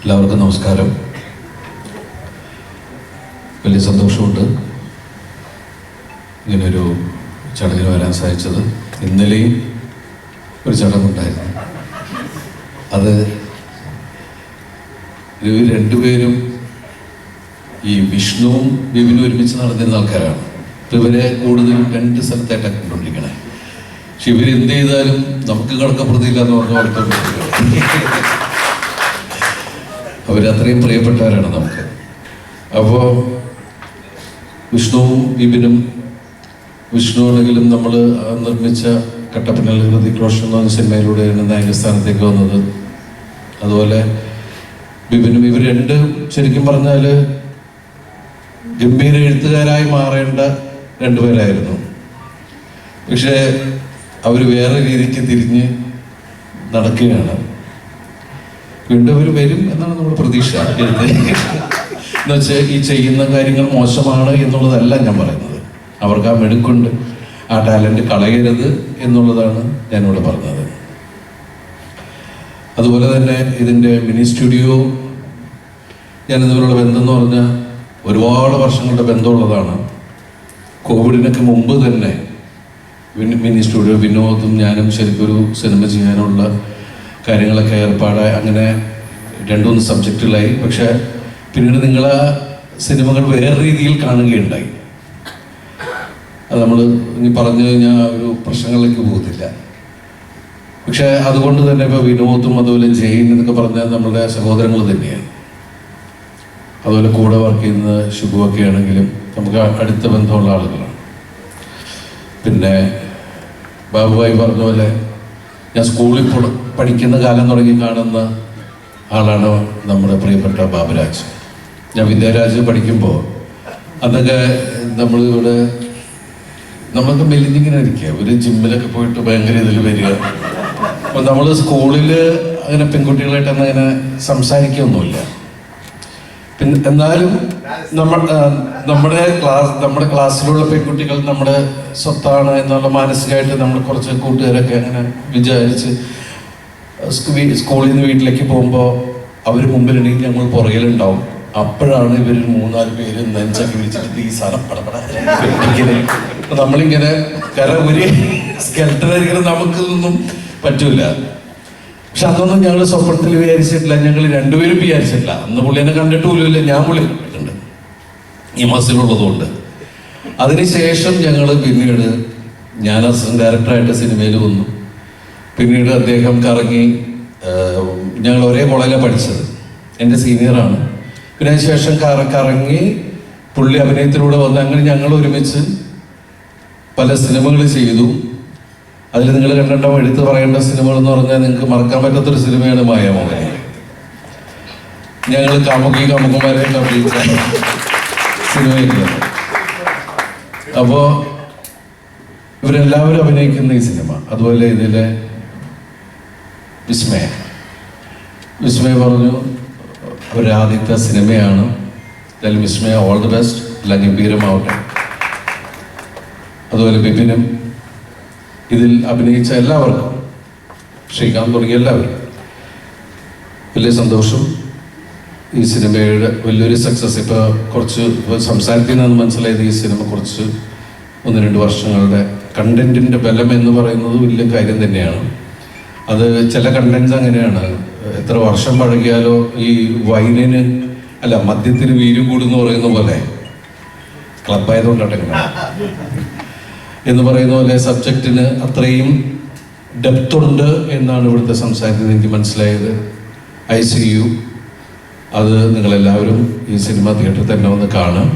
എല്ലാവർക്കും നമസ്കാരം. വലിയ സന്തോഷമുണ്ട് ഇങ്ങനൊരു ചടങ്ങിന് വരാൻ സാധിച്ചത്. ഇന്നലെയും ഒരു ചടങ്ങുണ്ടായിരുന്നു. അത് ഇവർ രണ്ടുപേരും ഈ വിഷ്ണുവും ബിബിനും ഒരുമിച്ച് നടന്നിരുന്ന ആൾക്കാരാണ്. ഇപ്പം ഇവരെ കൂടുതലും രണ്ട് സ്ഥലത്തായിട്ടാണ് കണ്ടുകൊണ്ടിരിക്കണേ. പക്ഷെ ഇവരെന്ത് ചെയ്താലും നമുക്ക് കടക്കപ്പെടുത്തില്ല എന്ന് പറഞ്ഞ ഓർത്തോണ്ടിരിക്കുകയാണ്. അവരത്രയും പ്രിയപ്പെട്ടവരാണ് നമുക്ക്. അപ്പോൾ വിഷ്ണുവും ബിബിനും, വിഷ്ണു ആണെങ്കിലും നമ്മൾ നിർമ്മിച്ച കട്ടപ്പനയിൽ ഹൃതിക് റോഷൻ എന്ന് പറഞ്ഞ സിനിമയിലൂടെയാണ് നായക സ്ഥാനത്തേക്ക് വന്നത്. അതുപോലെ ബിബിനും, ഇവർ രണ്ട് ശരിക്കും പറഞ്ഞാൽ ഗംഭീര എഴുത്തുകാരായി മാറേണ്ട രണ്ടുപേരായിരുന്നു. പക്ഷേ അവർ വേറെ രീതിക്ക് തിരിഞ്ഞ് നടക്കുകയാണ്. വീണ്ടും അവർ വരും എന്നാണ് നമ്മുടെ പ്രതീക്ഷ. എന്ന് വെച്ചാൽ ഈ ചെയ്യുന്ന കാര്യങ്ങൾ മോശമാണ് എന്നുള്ളതല്ല ഞാൻ പറയുന്നത്. അവർക്ക് ആ മെടുക്കുണ്ട്, ആ ടാലൻറ്റ് കളയരുത് എന്നുള്ളതാണ് ഞാനിവിടെ പറഞ്ഞത്. അതുപോലെ തന്നെ ഇതിൻ്റെ മിനി സ്റ്റുഡിയോ ഞാനിതുപോലുള്ള ബന്ധം എന്ന് പറഞ്ഞാൽ ഒരുപാട് വർഷങ്ങളുടെ ബന്ധമുള്ളതാണ്. കോവിഡിനൊക്കെ മുമ്പ് തന്നെ മിനി സ്റ്റുഡിയോ വിനോദും ഞാനും ശരിക്കൊരു സിനിമ ചെയ്യാനുള്ള കാര്യങ്ങളൊക്കെ ഏർപ്പാടായി അങ്ങനെ 2-3 സബ്ജക്റ്റുകളായി. പക്ഷെ പിന്നീട് നിങ്ങളെ സിനിമകൾ വേറെ രീതിയിൽ കാണുകയുണ്ടായി. അത് നമ്മൾ ഇനി പറഞ്ഞു കഴിഞ്ഞാൽ ഒരു പ്രശ്നങ്ങളിലേക്ക് പോകത്തില്ല. പക്ഷെ അതുകൊണ്ട് തന്നെ ഇപ്പോൾ വിനോദും അതുപോലെ ജെയിൻ എന്നൊക്കെ പറഞ്ഞാൽ നമ്മളുടെ സഹോദരങ്ങൾ തന്നെയാണ്. അതുപോലെ കൂടെ വർക്ക് ചെയ്യുന്ന ശുഭമൊക്കെ ആണെങ്കിലും നമുക്ക് അടുത്ത ബന്ധമുള്ള ആളുകളാണ്. പിന്നെ ബാബുവായി പറഞ്ഞ പോലെ ഞാൻ സ്കൂളിൽ പഠിക്കുന്ന കാലം തുടങ്ങി കാണുന്ന ആളാണ് നമ്മുടെ പ്രിയപ്പെട്ട ബാബുരാജ്. ഞാൻ വിദ്യാരാജ് പഠിക്കുമ്പോൾ അന്നൊക്കെ നമ്മളൊക്കെ മെലിഞ്ഞിങ്ങനെ ഇരിക്കുക. ഒരു ജിമ്മിലൊക്കെ പോയിട്ട് ഭയങ്കര ഇതിൽ വരിക. അപ്പോൾ നമ്മൾ സ്കൂളിൽ അങ്ങനെ പെൺകുട്ടികളായിട്ട് അങ്ങനെ സംസാരിക്കുകയൊന്നുമില്ല. പിന്നെ എന്നാലും നമ്മുടെ ക്ലാസ്സിലുള്ള പെൺകുട്ടികൾ നമ്മുടെ സ്വത്താണ് എന്നുള്ള മാനസികമായിട്ട് നമ്മൾ കുറച്ച് കൂട്ടുകാരൊക്കെ അങ്ങനെ വിചാരിച്ച് സ്കൂളിൽ നിന്ന് വീട്ടിലേക്ക് പോകുമ്പോൾ അവർ മുമ്പിലുണ്ടെങ്കിൽ ഞങ്ങൾ പുറകിലുണ്ടാവും. അപ്പോഴാണ് ഇവർ 3-4 പേര് നെഞ്ചൊക്കെ വിളിച്ചിട്ട് ഈ സാധനം പടപടങ്ങനെ നമ്മളിങ്ങനെ ഒരു സ്കെൽട്ടനായിരിക്കണം. നമുക്കിതൊന്നും പറ്റൂല. പക്ഷെ അതൊന്നും ഞങ്ങൾ സ്വപ്നത്തിൽ വിചാരിച്ചിട്ടില്ല. ഞങ്ങൾ രണ്ടുപേരും വിചാരിച്ചിട്ടില്ല. അന്ന് പുള്ളിനെ കണ്ടിട്ട് പോലുമില്ല. ഞാൻ പുള്ളി കണ്ടിട്ടുണ്ട് ഈ മാസത്തിലുള്ളതുകൊണ്ട്. അതിനുശേഷം ഞങ്ങൾ പിന്നീട് ഞാൻ അസിസ്റ്റന്റ് ഡയറക്ടറായിട്ട് സിനിമയിൽ വന്നു. പിന്നീട് അദ്ദേഹം കറങ്ങി. ഞങ്ങൾ ഒരേ കോളേജിലാണ് പഠിച്ചത്. എൻ്റെ സീനിയറാണ്. പിന്നെ അതിന് ശേഷം കറങ്ങി പുള്ളി അഭിനയത്തിലൂടെ വന്ന് അങ്ങനെ ഞങ്ങൾ ഒരുമിച്ച് പല സിനിമകൾ ചെയ്തു. അതിൽ നിങ്ങൾ കണ്ടിട്ടുണ്ടാവും എടുത്ത് പറയേണ്ട സിനിമകൾ എന്ന് പറഞ്ഞാൽ നിങ്ങൾക്ക് മറക്കാൻ പറ്റാത്തൊരു സിനിമയാണ് മായാമോഹനെ. ഞങ്ങൾ കാമുകന്മാരെ അഭിനയിച്ച സിനിമയില്ല. അപ്പോൾ ഇവരെല്ലാവരും അഭിനയിക്കുന്ന ഈ സിനിമ. അതുപോലെ ഇതിലെ വിസ്മയ പറഞ്ഞു അവരുടെ ആദ്യത്തെ സിനിമയാണ്. എന്തായാലും വിസ്മയ ഓൾ ദി ബെസ്റ്റ്, എല്ലാം ഗംഭീരമാവട്ടെ. അതുപോലെ ബിപിനും ഇതിൽ അഭിനയിച്ച എല്ലാവർക്കും, ശ്രീകാന്ത് തുടങ്ങിയ എല്ലാവരും വലിയ സന്തോഷം. ഈ സിനിമയുടെ വലിയൊരു സക്സസ്. ഇപ്പോൾ കുറച്ച് സംസാരിക്കുന്നതെന്ന് മനസ്സിലായത് ഈ സിനിമ കുറച്ച് 1-2 വർഷങ്ങളുടെ കണ്ടന്റിൻ്റെ ബലം എന്ന് പറയുന്നത് വലിയ കാര്യം തന്നെയാണ്. അത് ചില കണ്ടന്റ്സ് അങ്ങനെയാണ്. എത്ര വർഷം പഴകിയാലോ ഈ വൈനിന് മദ്യത്തിന് വീര്യം കൂടുന്ന് പറയുന്ന പോലെ, ക്ലബായതുകൊണ്ടാട്ടെ എന്ന് പറയുന്ന പോലെ സബ്ജക്റ്റിന് അത്രയും ഡെപ്ത് ഉണ്ട് എന്നാണ് ഇവിടുത്തെ സംസാരിക്കുന്നത് എനിക്ക് മനസ്സിലായത്. ICU അത് നിങ്ങളെല്ലാവരും ഈ സിനിമ തിയേറ്ററിൽ തന്നെ വന്ന് കാണും.